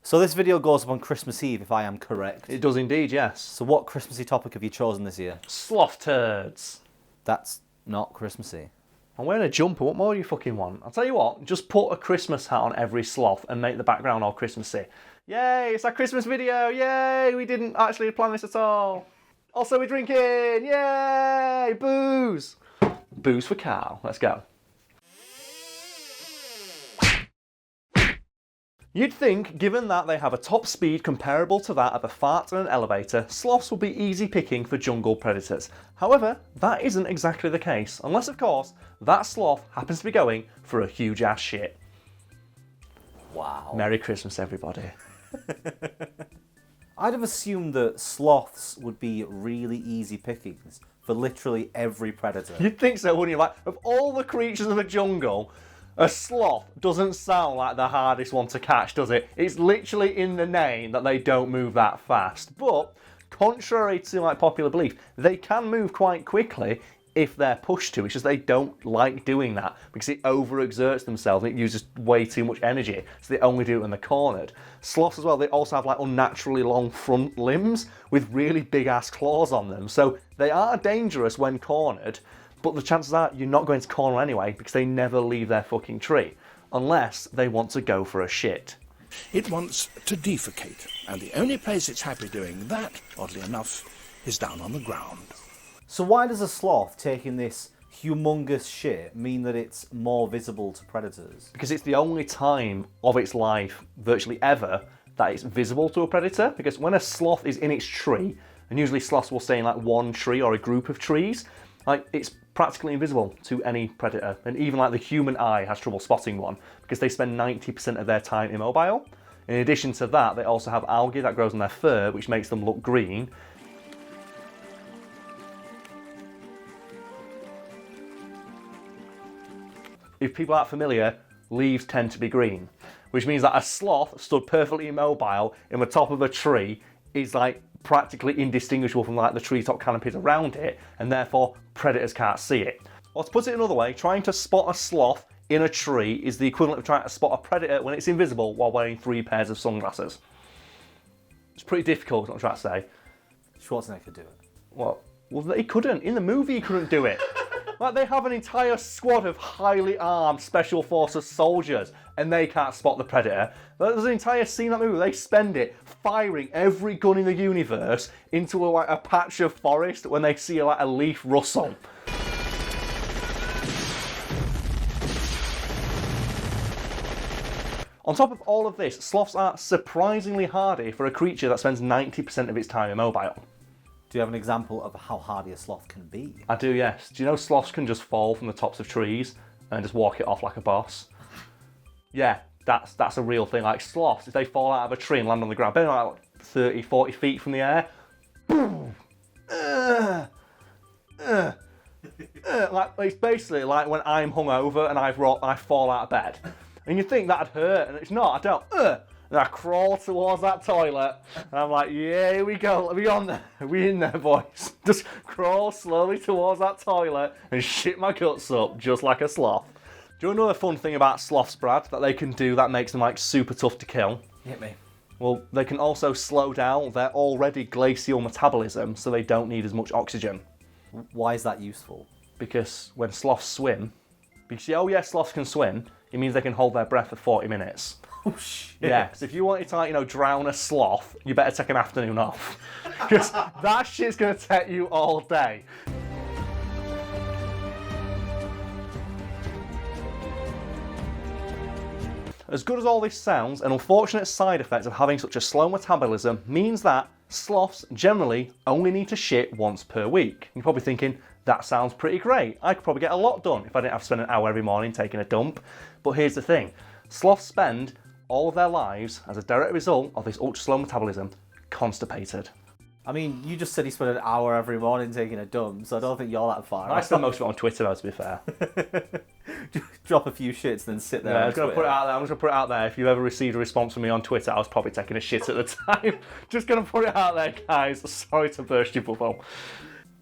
So this video goes up on Christmas Eve, if I am correct. It does indeed, yes. So what Christmassy topic have you chosen this year? Sloth turds. That's not Christmassy. I'm wearing a jumper, what more do you fucking want? I'll tell you what, just put a Christmas hat on every sloth and make the background all Christmassy. Yay, it's our Christmas video, yay, we didn't actually plan this at all. Also we're drinking, yay, booze. Booze for Karl, let's go. You'd think, given that they have a top speed comparable to that of a fart in an elevator, sloths would be easy picking for jungle predators. However, that isn't exactly the case, unless of course, that sloth happens to be going for a huge ass shit. Wow. Merry Christmas, everybody. I'd have assumed that sloths would be really easy pickings for literally every predator. You'd think so, wouldn't you? Like, of all the creatures of the jungle, a sloth doesn't sound like the hardest one to catch, does it? It's literally in the name that they don't move that fast. But, contrary to like popular belief, they can move quite quickly if they're pushed to. It's just they don't like doing that because it overexerts themselves and it uses way too much energy. So they only do it when they're cornered. Sloths as well, they also have like unnaturally long front limbs with really big ass claws on them. So they are dangerous when cornered, but the chances are you're not going to corner anyway because they never leave their fucking tree. Unless they want to go for a shit. It wants to defecate, and the only place it's happy doing that, oddly enough, is down on the ground. So why does a sloth taking this humongous shit mean that it's more visible to predators? Because it's the only time of its life, virtually ever, that it's visible to a predator. Because when a sloth is in its tree, and usually sloths will stay in like one tree or a group of trees, like it's practically invisible to any predator. And even like the human eye has trouble spotting one because they spend 90% of their time immobile. In addition to that, they also have algae that grows on their fur, which makes them look green. If people aren't familiar, leaves tend to be green, which means that a sloth stood perfectly immobile in the top of a tree is like practically indistinguishable from like the treetop canopies around it, and therefore predators can't see it. Or to put it another way, trying to spot a sloth in a tree is the equivalent of trying to spot a predator when it's invisible while wearing 3 pairs of sunglasses. It's pretty difficult, what I'm trying to say. Schwarzenegger could do it. Well, he couldn't. In the movie, he couldn't do it. Like, they have an entire squad of highly armed Special Forces soldiers, and they can't spot the predator. There's an entire scene in that movie where they spend it firing every gun in the universe into a patch of forest when they see a leaf rustle. On top of all of this, sloths are surprisingly hardy for a creature that spends 90% of its time immobile. Do you have an example of how hardy a sloth can be? I do, yes. Do you know sloths can just fall from the tops of trees and just walk it off like a boss? Yeah, that's a real thing. Like sloths, if they fall out of a tree and land on the ground, they're like 30, 40 feet from the air. Boom! Like, it's basically like when I'm hungover and I fall out of bed. And you think that'd hurt, and it's not. I don't. And I crawl towards that toilet, and I'm like, yeah, here we go. Are we on there? Are we in there, boys? Just crawl slowly towards that toilet and shit my guts up, just like a sloth. Do you know another fun thing about sloths, Brad, that they can do that makes them like super tough to kill? Hit me. Well, they can also slow down their already glacial metabolism, so they don't need as much oxygen. Why is that useful? Because when sloths swim, oh yeah, sloths can swim, it means they can hold their breath for 40 minutes. Oh shit. Yeah, so if you wanted to, drown a sloth, you better take an afternoon off. Because that shit's going to take you all day. As good as all this sounds, an unfortunate side effect of having such a slow metabolism means that sloths generally only need to shit once per week. You're probably thinking, that sounds pretty great. I could probably get a lot done if I didn't have to spend an hour every morning taking a dump. But here's the thing, sloths spend all of their lives, as a direct result of this ultra-slow metabolism, constipated. I mean, you just said you spent an hour every morning taking a dump, so I don't think you're that far. I spend most of it on Twitter, though, to be fair. Drop a few shits, then sit there. Yeah, I'm just going to put it out there. If you ever received a response from me on Twitter, I was probably taking a shit at the time. Just going to put it out there, guys. Sorry to burst your bubble.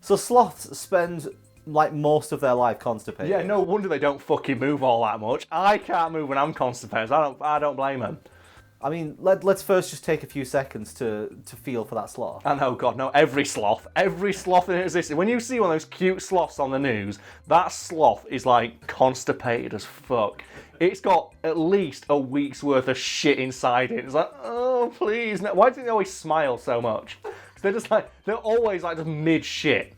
So sloths spend like most of their life constipated. Yeah, no wonder they don't fucking move all that much. I can't move when I'm constipated. I don't blame them. I mean, let's first just take a few seconds to feel for that sloth. And oh god, no, every sloth in existence. When you see one of those cute sloths on the news, that sloth is like constipated as fuck. It's got at least a week's worth of shit inside it. It's like, oh please, no. Why do they always smile so much? They're always like just mid shit.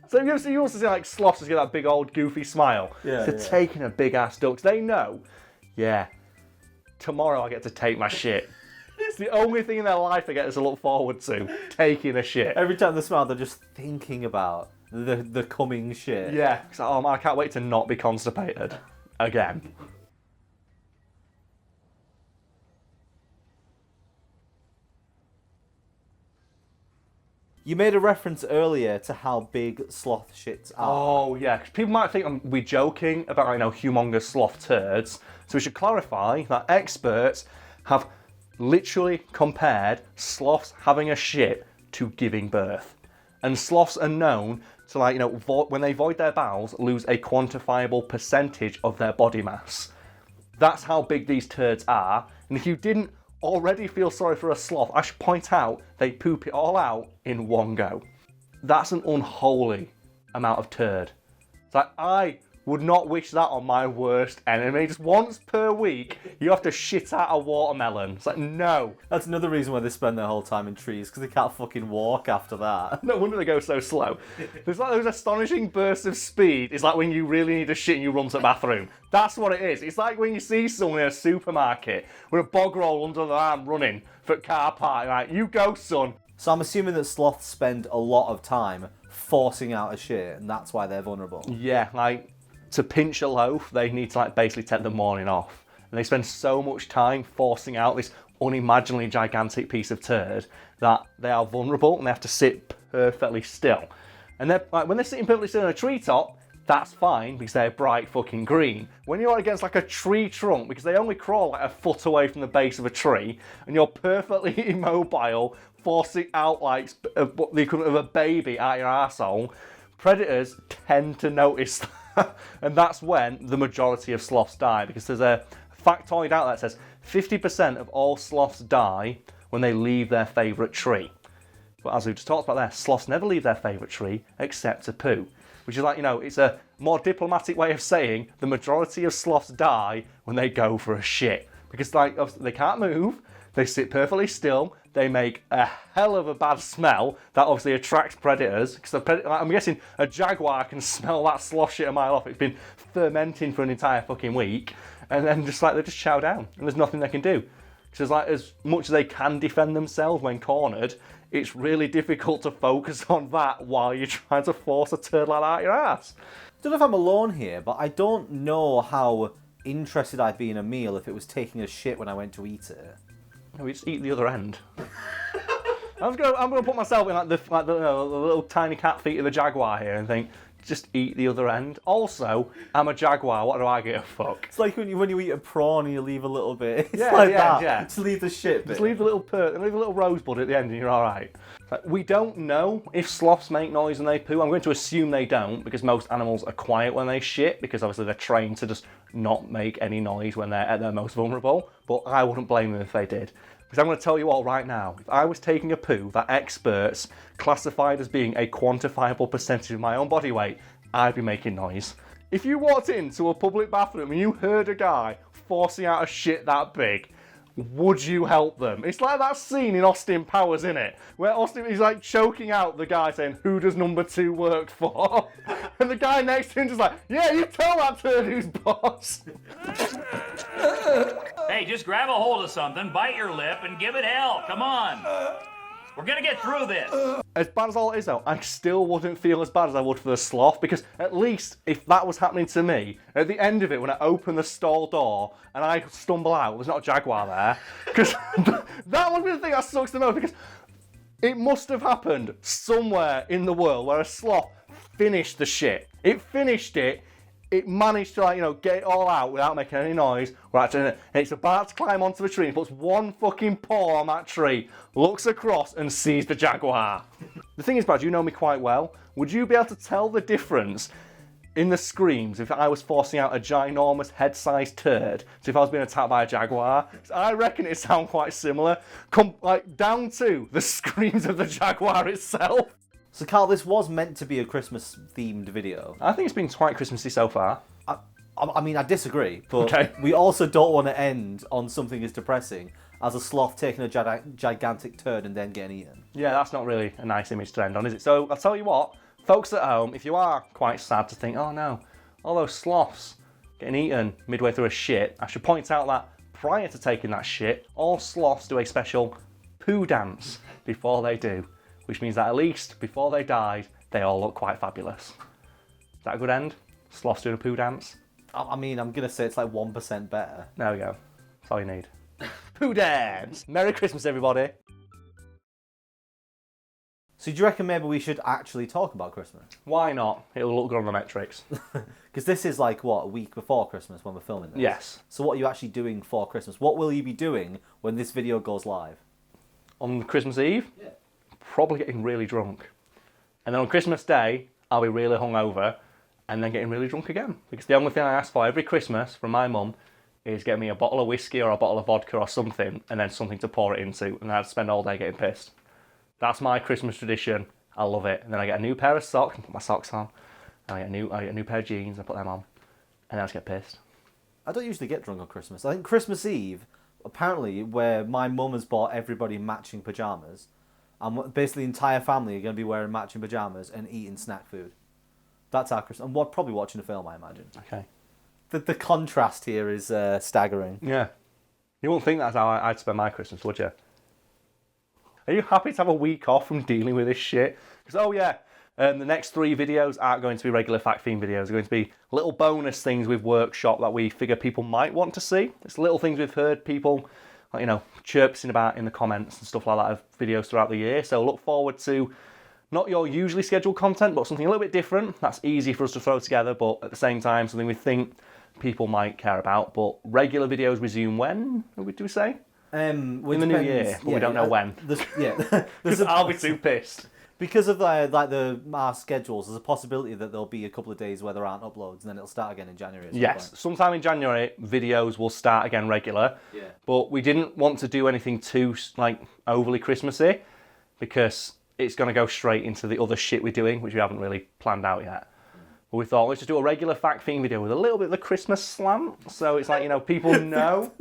So you also see like sloths just get that big old goofy smile. Yeah, They're taking a big ass dump. They know, yeah, tomorrow I get to take my shit. It's the only thing in their life they get to look forward to, taking a shit. Every time they smile, they're just thinking about the coming shit. Yeah, it's like, oh man, I can't wait to not be constipated again. You made a reference earlier to how big sloth shits are. Oh yeah, 'cause people might think we're joking about humongous sloth turds. So we should clarify that experts have literally compared sloths having a shit to giving birth, and sloths are known to when they void their bowels, lose a quantifiable percentage of their body mass. That's how big these turds are, and if you didn't already feel sorry for a sloth, I should point out they poop it all out in one go. That's an unholy amount of turd. It's like, I would not wish that on my worst enemy. Just once per week, you have to shit out a watermelon. It's like, no. That's another reason why they spend their whole time in trees, because they can't fucking walk after that. No wonder they go so slow. There's like those astonishing bursts of speed. It's like when you really need a shit and you run to the bathroom. That's what it is. It's like when you see someone in a supermarket with a bog roll under their arm running for a car park. Like, you go, son. So I'm assuming that sloths spend a lot of time forcing out a shit, and that's why they're vulnerable. Yeah, like, to pinch a loaf, they need to basically take the morning off. And they spend so much time forcing out this unimaginably gigantic piece of turd that they are vulnerable and they have to sit perfectly still. And they're, when they're sitting perfectly still in a treetop, that's fine because they're bright fucking green. When you're against a tree trunk, because they only crawl a foot away from the base of a tree, and you're perfectly immobile, forcing out the equivalent of a baby out your arsehole, predators tend to notice that. And that's when the majority of sloths die, because there's a factoid out there that says 50% of all sloths die when they leave their favourite tree. But as we've just talked about there, sloths never leave their favourite tree except to poo. Which is it's a more diplomatic way of saying the majority of sloths die when they go for a shit. Because they can't move, they sit perfectly still, they make a hell of a bad smell that obviously attracts predators. Because I'm guessing a jaguar can smell that sloth shit a mile off. It's been fermenting for an entire fucking week, and then they just chow down, and there's nothing they can do. Because as much as they can defend themselves when cornered, it's really difficult to focus on that while you're trying to force a turd like that out your ass. I don't know if I'm alone here, but I don't know how interested I'd be in a meal if it was taking a shit when I went to eat it. No, we just eat the other end. I'm gonna put myself in the little tiny cat feet of the jaguar here and think, just eat the other end. Also, I'm a jaguar. What do I give a fuck? It's like when you eat a prawn and you leave a little bit. It's Yeah. Just leave the shit bit. Just leave the little rosebud at the end, and you're all right. We don't know if sloths make noise when they poo. I'm going to assume they don't, because most animals are quiet when they shit, because obviously they're trained to just not make any noise when they're at their most vulnerable. But I wouldn't blame them if they did. Because I'm going to tell you all right now, if I was taking a poo that experts classified as being a quantifiable percentage of my own body weight, I'd be making noise. If you walked into a public bathroom and you heard a guy forcing out a shit that big, would you help them? It's like that scene in Austin Powers, innit? Where Austin is choking out the guy saying, "Who does number 2 work for?" And the guy next to him just "Yeah, you tell that turd who's boss." Hey, just grab a hold of something, bite your lip, and give it hell. Come on. We're gonna get through this. As bad as all it is though, I still wouldn't feel as bad as I would for the sloth, because at least if that was happening to me, at the end of it when I open the stall door and I stumble out, there's not a jaguar there, because that would be the thing that sucks the most, because it must have happened somewhere in the world where a sloth finished the shit. It finished it, it managed to get it all out without making any noise. And it's about to climb onto the tree and puts one fucking paw on that tree, looks across and sees the jaguar. The thing is, Brad, you know me quite well. Would you be able to tell the difference in the screams if I was forcing out a ginormous head-sized turd, so if I was being attacked by a jaguar, I reckon it sounds quite similar, like down to the screams of the jaguar itself. So, Karl, this was meant to be a Christmas-themed video. I think it's been quite Christmassy so far. I mean, I disagree, but Okay. we also don't want to end on something as depressing as a sloth taking a gigantic turd and then getting eaten. Yeah, that's not really a nice image to end on, is it? So, I'll tell you what, folks at home, if you are quite sad to think, oh no, all those sloths getting eaten midway through a shit, I should point out that prior to taking that shit, all sloths do a special poo dance before they do, which means that at least before they died, they all look quite fabulous. Is that a good end? Sloths doing a poo dance? I mean, I'm going to say it's like 1% better. There we go. That's all you need. Poo dance! Merry Christmas, everybody! So do you reckon maybe we should actually talk about Christmas? Why not? It'll look good on the metrics. Because this is like, what, a week before Christmas when we're filming this? Yes. So what are you actually doing for Christmas? What will you be doing when this video goes live? On Christmas Eve? Yeah. Probably getting really drunk. And then on Christmas Day, I'll be really hungover and then getting really drunk again. Because the only thing I ask for every Christmas from my mum is get me a bottle of whiskey or a bottle of vodka or something and then something to pour it into, and I'd spend all day getting pissed. That's my Christmas tradition. I love it. And then I get a new pair of socks and put my socks on. And I get a new pair of jeans and put them on. And then I just get pissed. I don't usually get drunk on Christmas. I think Christmas Eve, apparently, where my mum has bought everybody matching pyjamas, and basically the entire family are going to be wearing matching pyjamas and eating snack food. That's our Christmas. And we're probably watching a film, I imagine. Okay. The contrast here is staggering. Yeah. You wouldn't think that's how I'd spend my Christmas, would you? Are you happy to have a week off from dealing with this shit? Because, oh yeah, the next 3 videos aren't going to be regular Fact Fiend videos. They're going to be little bonus things we've workshopped that we figure people might want to see. It's little things we've heard people, like, chirping about in the comments and stuff like that of videos throughout the year. So look forward to not your usually scheduled content, but something a little bit different. That's easy for us to throw together, but at the same time, something we think people might care about. But regular videos resume when, do we say? In the new year, but we don't know when. Because I'll be too pissed. Because of our schedules, there's a possibility that there'll be a couple of days where there aren't uploads, and then it'll start again in January. Yes, sometime in January, videos will start again regular. Yeah. But we didn't want to do anything too overly Christmassy, because it's going to go straight into the other shit we're doing, which we haven't really planned out yet. But we thought, let's just do a regular Fact Fiend video with a little bit of the Christmas slant. So it's like, people know.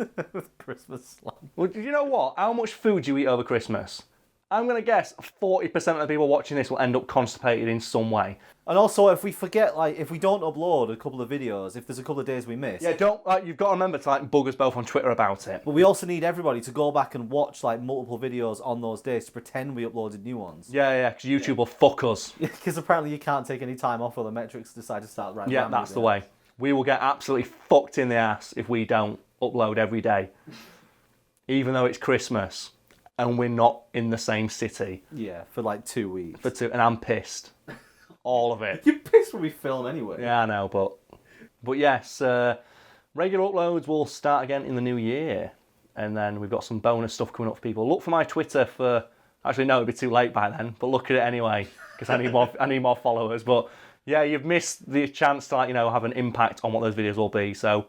Christmas slant. Well, do you know what? How much food do you eat over Christmas? I'm going to guess 40% of the people watching this will end up constipated in some way. And also, if we forget, if we don't upload a couple of videos, if there's a couple of days we miss... Yeah, you've got to remember to, bug us both on Twitter about it. But we also need everybody to go back and watch, multiple videos on those days to pretend we uploaded new ones. Yeah, because YouTube will fuck us. Because apparently you can't take any time off, or the metrics decide to start right. Yeah, that's the way. We will get absolutely fucked in the ass if we don't upload every day. Even though it's Christmas and we're not in the same city. Yeah, for 2 weeks. And I'm pissed. All of it. You're pissed when we film anyway. Yeah, I know, but yes, regular uploads will start again in the new year. And then we've got some bonus stuff coming up for people. Look for my Twitter for... Actually, no, it'll be too late by then, but look at it anyway, because I need more followers. But yeah, you've missed the chance to have an impact on what those videos will be. So